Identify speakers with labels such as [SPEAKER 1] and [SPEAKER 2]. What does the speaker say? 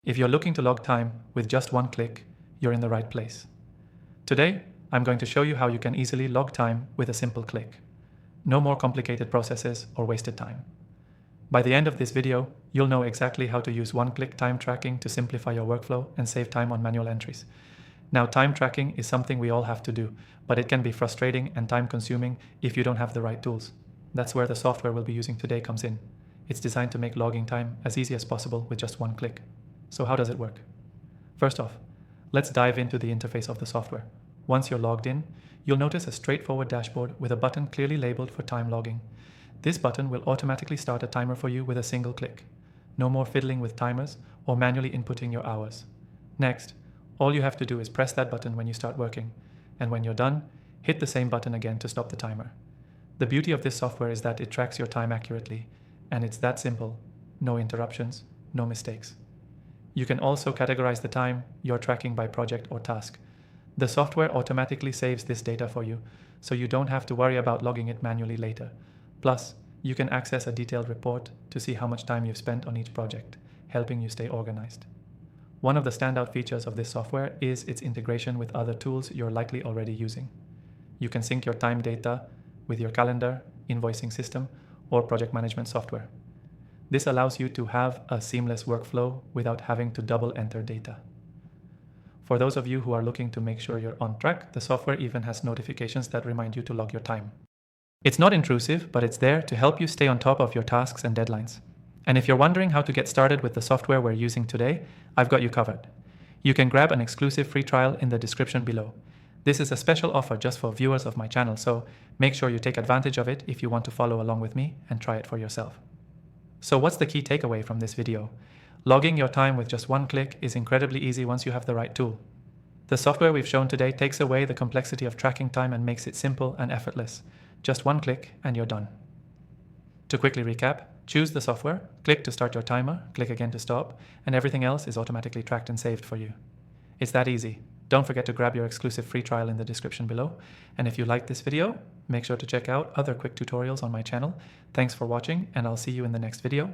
[SPEAKER 1] If you're looking to log time with just one click, you're in the right place. Today, I'm going to show you how you can easily log time with a simple click. No more complicated processes or wasted time. By the end of this video, you'll know exactly how to use one-click time tracking to simplify your workflow and save time on manual entries. Now, time tracking is something we all have to do, but it can be frustrating and time-consuming if you don't have the right tools. That's where the software we'll be using today comes in. It's designed to make logging time as easy as possible with just one click. So how does it work? First off, let's dive into the interface of the software. Once you're logged in, you'll notice a straightforward dashboard with a button clearly labeled for time logging. This button will automatically start a timer for you with a single click. No more fiddling with timers or manually inputting your hours. Next, all you have to do is press that button when you start working, and when you're done, hit the same button again to stop the timer. The beauty of this software is that it tracks your time accurately, and it's that simple. No interruptions, no mistakes. You can also categorize the time you're tracking by project or task. The software automatically saves this data for you, so you don't have to worry about logging it manually later. Plus, you can access a detailed report to see how much time you've spent on each project, helping you stay organized. One of the standout features of this software is its integration with other tools you're likely already using. You can sync your time data with your calendar, invoicing system, or project management software. This allows you to have a seamless workflow without having to double enter data. For those of you who are looking to make sure you're on track, the software even has notifications that remind you to log your time. It's not intrusive, but it's there to help you stay on top of your tasks and deadlines. And if you're wondering how to get started with the software we're using today, I've got you covered. You can grab an exclusive free trial in the description below. This is a special offer just for viewers of my channel, so make sure you take advantage of it if you want to follow along with me and try it for yourself. So what's the key takeaway from this video? Logging your time with just one click is incredibly easy once you have the right tool. The software we've shown today takes away the complexity of tracking time and makes it simple and effortless. Just one click and you're done. To quickly recap, choose the software, click to start your timer, click again to stop, and everything else is automatically tracked and saved for you. It's that easy. Don't forget to grab your exclusive free trial in the description below. And if you liked this video, make sure to check out other quick tutorials on my channel. Thanks for watching, and I'll see you in the next video.